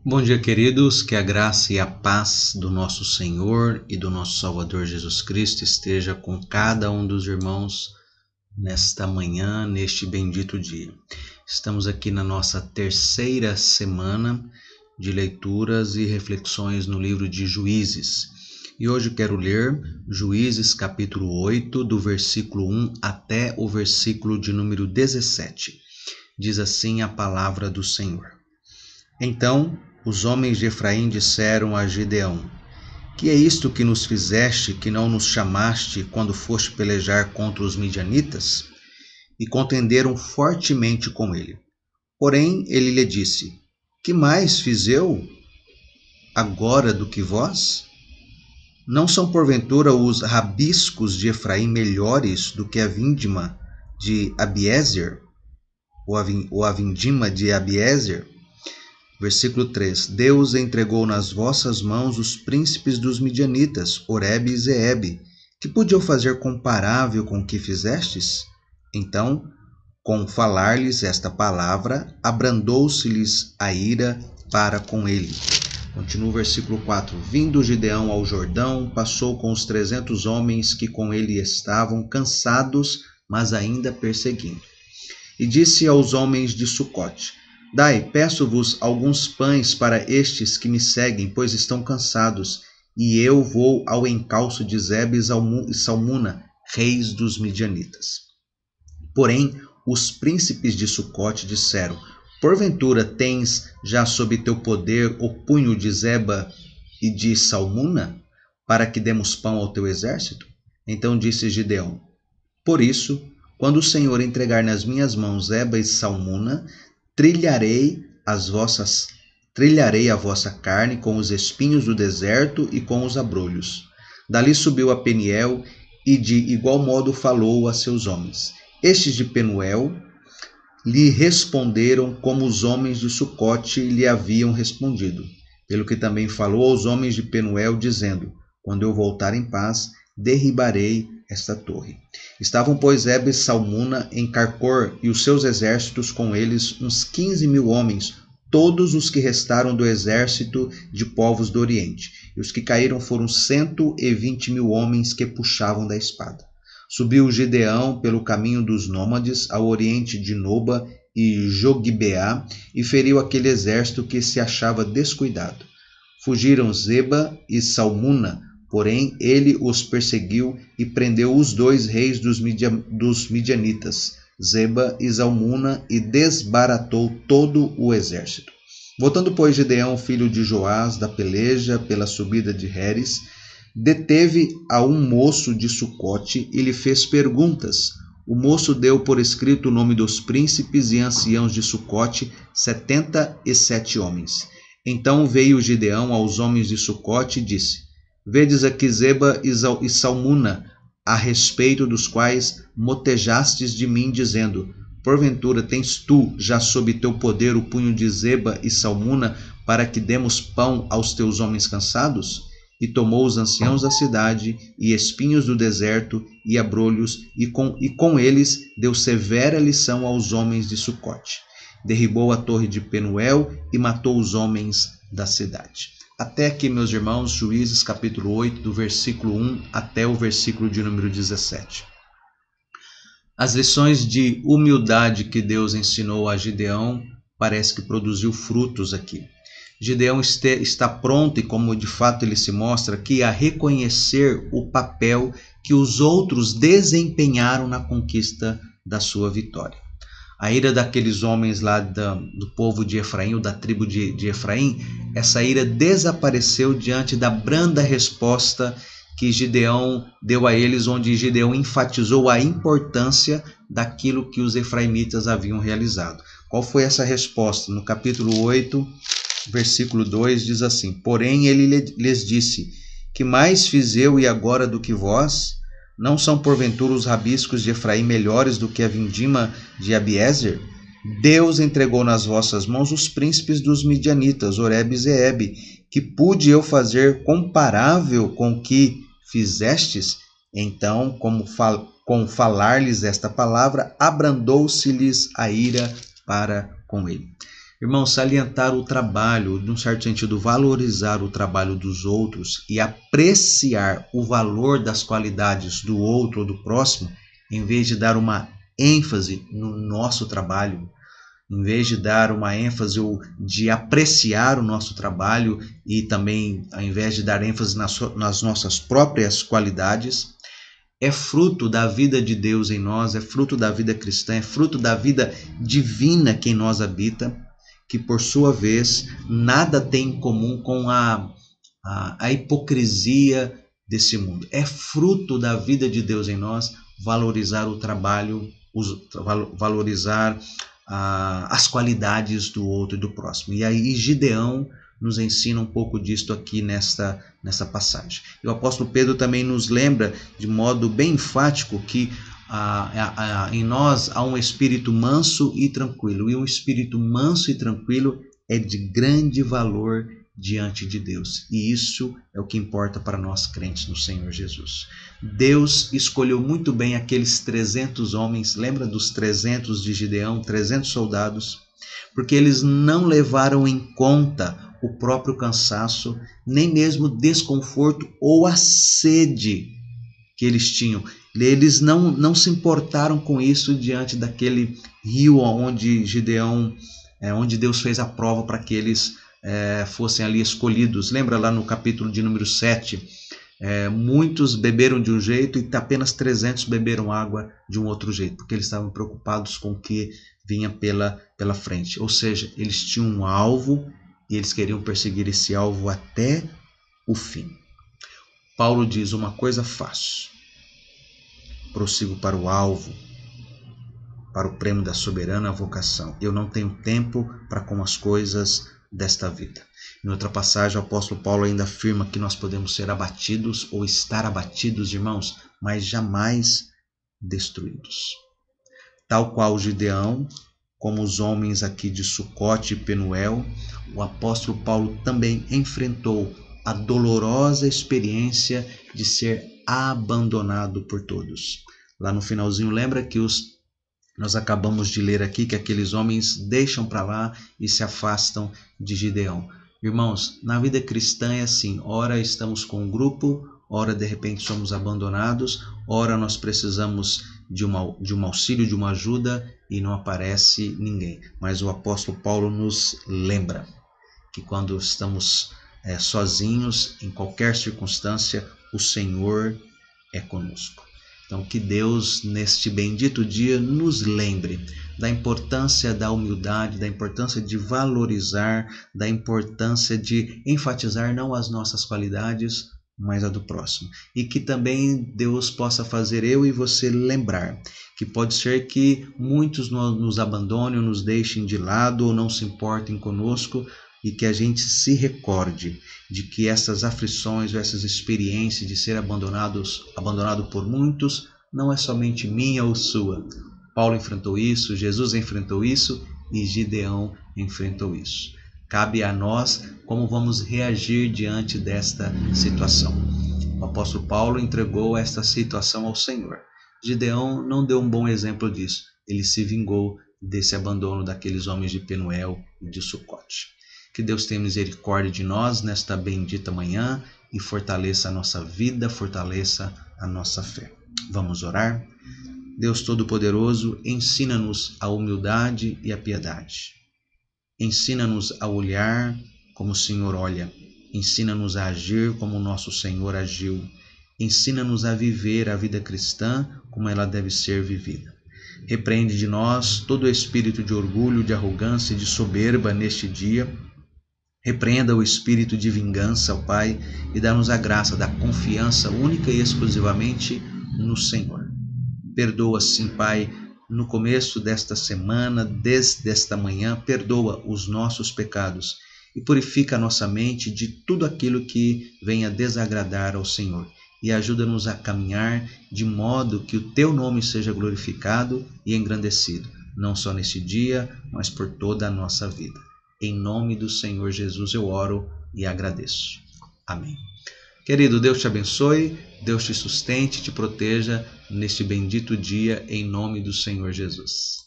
Bom dia, queridos, que a graça e a paz do nosso Senhor e do nosso Salvador Jesus Cristo esteja com cada um dos irmãos nesta manhã, neste bendito dia. Estamos aqui na nossa terceira semana de leituras e reflexões no livro de Juízes. E hoje quero ler Juízes capítulo 8, do versículo 1 até o versículo de número 17. Diz assim a palavra do Senhor. Então os homens de Efraim disseram a Gideão: Que é isto que nos fizeste, que não nos chamaste quando foste pelejar contra os midianitas? E contenderam fortemente com ele. Porém ele lhe disse: Que mais fiz eu agora do que vós? Não são porventura os rabiscos de Efraim melhores do que a vindima de Abiezer? Ou a vindima de Abiezer? Versículo 3. Deus entregou nas vossas mãos os príncipes dos midianitas, Oreb e Zeebe, que podiam fazer comparável com o que fizestes? Então, com falar-lhes esta palavra, abrandou-se-lhes a ira para com ele. Continua o versículo 4. Vindo Gideão ao Jordão, passou com os 300 homens que com ele estavam, cansados, mas ainda perseguindo. E disse aos homens de Sucote: Dai, peço-vos alguns pães para estes que me seguem, pois estão cansados, e eu vou ao encalço de Zebe e Salmuna, reis dos midianitas. Porém, os príncipes de Sucote disseram: Porventura tens já sob teu poder o punho de Zeba e de Salmuna, para que demos pão ao teu exército? Então disse Gideão: Por isso, quando o Senhor entregar nas minhas mãos Zeba e Salmuna, trilharei a vossa carne com os espinhos do deserto e com os abrolhos. Dali subiu a Peniel e de igual modo falou a seus homens. Estes de Penuel lhe responderam como os homens de Sucote lhe haviam respondido. Pelo que também falou aos homens de Penuel, dizendo: Quando eu voltar em paz, derribarei esta torre. Estavam, pois, Zeba e Salmuna em Carcor, e os seus exércitos com eles, uns 15.000 homens, todos os que restaram do exército de povos do Oriente. E os que caíram foram 120.000 homens que puxavam da espada. Subiu Gideão pelo caminho dos nômades ao oriente de Noba e Jogbeá, e feriu aquele exército que se achava descuidado. Fugiram Zeba e Salmuna, porém ele os perseguiu e prendeu os 2 reis dos midianitas, Zeba e Salmuna, e desbaratou todo o exército. Voltando, pois, Gideão, filho de Joás, da peleja pela subida de Heres, deteve a um moço de Sucote e lhe fez perguntas. O moço deu por escrito o nome dos príncipes e anciãos de Sucote, 77 homens. Então veio Gideão aos homens de Sucote e disse: Vedes aqui Zeba e Salmuna, a respeito dos quais motejastes de mim, dizendo: Porventura tens tu já sob teu poder o punho de Zeba e Salmuna, para que demos pão aos teus homens cansados? E tomou os anciãos da cidade, e espinhos do deserto, e abrolhos, e com eles deu severa lição aos homens de Sucote. Derribou a torre de Penuel e matou os homens da cidade. Até aqui, meus irmãos, Juízes capítulo 8, do versículo 1 até o versículo de número 17. As lições de humildade que Deus ensinou a Gideão parece que produziu frutos aqui. Gideão está pronto, e como de fato ele se mostra aqui, a reconhecer o papel que os outros desempenharam na conquista da sua vitória. A ira daqueles homens lá do povo de Efraim, ou da tribo de Efraim, essa ira desapareceu diante da branda resposta que Gideão deu a eles, onde Gideão enfatizou a importância daquilo que os efraimitas haviam realizado. Qual foi essa resposta? No capítulo 8, versículo 2, diz assim: Porém ele lhes disse: Que mais fiz eu e agora do que vós? Não são porventura os rabiscos de Efraim melhores do que a vindima de Abiezer? Deus entregou nas vossas mãos os príncipes dos midianitas, Oreb e Zeebe, que pude eu fazer comparável com o que fizestes? Então, com falar-lhes esta palavra, abrandou-se-lhes a ira para com ele. Irmão, salientar o trabalho, num certo sentido, valorizar o trabalho dos outros e apreciar o valor das qualidades do outro ou do próximo, em vez de dar uma ênfase no nosso trabalho, em vez de dar uma ênfase ou de apreciar o nosso trabalho e também, ao invés de dar ênfase nas nossas próprias qualidades, é fruto da vida de Deus em nós, é fruto da vida cristã, é fruto da vida divina que em nós habita, que por sua vez nada tem em comum com a hipocrisia desse mundo. É fruto da vida de Deus em nós valorizar o trabalho, valorizar as qualidades do outro e do próximo. E aí Gideão nos ensina um pouco disto aqui nessa passagem. E o apóstolo Pedro também nos lembra de modo bem enfático que em nós há um espírito manso e tranquilo. E um espírito manso e tranquilo é de grande valor diante de Deus. E isso é o que importa para nós crentes no Senhor Jesus. Deus escolheu muito bem aqueles 300 homens, lembra dos 300 de Gideão, 300 soldados, porque eles não levaram em conta o próprio cansaço, nem mesmo o desconforto ou a sede que eles tinham. Eles não se importaram com isso diante daquele rio onde Gideão, onde Deus fez a prova para que eles fossem ali escolhidos. Lembra lá no capítulo de número 7, muitos beberam de um jeito e apenas 300 beberam água de um outro jeito, porque eles estavam preocupados com o que vinha pela frente. Ou seja, eles tinham um alvo e eles queriam perseguir esse alvo até o fim. Paulo diz: uma coisa faço, prossigo para o alvo, para o prêmio da soberana vocação. Eu não tenho tempo para com as coisas desta vida. Em outra passagem, o apóstolo Paulo ainda afirma que nós podemos ser abatidos ou estar abatidos, irmãos, mas jamais destruídos. Tal qual Gideão, como os homens aqui de Sucote e Penuel, o apóstolo Paulo também enfrentou a dolorosa experiência de ser abandonado por todos. Lá no finalzinho, lembra que nós acabamos de ler aqui que aqueles homens deixam para lá e se afastam de Gideão. Irmãos, na vida cristã é assim, ora estamos com um grupo, ora de repente somos abandonados, ora nós precisamos de um auxílio, de uma ajuda e não aparece ninguém. Mas o apóstolo Paulo nos lembra que quando estamos sozinhos, em qualquer circunstância, o Senhor é conosco. Então, que Deus, neste bendito dia, nos lembre da importância da humildade, da importância de valorizar, da importância de enfatizar não as nossas qualidades, mas a do próximo. E que também Deus possa fazer eu e você lembrar que pode ser que muitos nos abandonem, ou nos deixem de lado, ou não se importem conosco, e que a gente se recorde de que essas aflições, essas experiências de ser abandonado por muitos, não é somente minha ou sua. Paulo enfrentou isso, Jesus enfrentou isso e Gideão enfrentou isso. Cabe a nós como vamos reagir diante desta situação. O apóstolo Paulo entregou esta situação ao Senhor. Gideão não deu um bom exemplo disso. Ele se vingou desse abandono daqueles homens de Penuel e de Sucote. Que Deus tenha misericórdia de nós nesta bendita manhã e fortaleça a nossa vida, fortaleça a nossa fé. Vamos orar? Deus Todo-Poderoso, ensina-nos a humildade e a piedade. Ensina-nos a olhar como o Senhor olha. Ensina-nos a agir como o nosso Senhor agiu. Ensina-nos a viver a vida cristã como ela deve ser vivida. Repreende de nós todo o espírito de orgulho, de arrogância e de soberba neste dia. Repreenda o espírito de vingança, ó Pai, e dá-nos a graça da confiança única e exclusivamente no Senhor. Perdoa, sim, Pai, no começo desta semana, desde esta manhã, perdoa os nossos pecados e purifica a nossa mente de tudo aquilo que venha desagradar ao Senhor. E ajuda-nos a caminhar de modo que o Teu nome seja glorificado e engrandecido, não só neste dia, mas por toda a nossa vida. Em nome do Senhor Jesus eu oro e agradeço. Amém. Querido, Deus te abençoe, Deus te sustente, te proteja neste bendito dia, em nome do Senhor Jesus.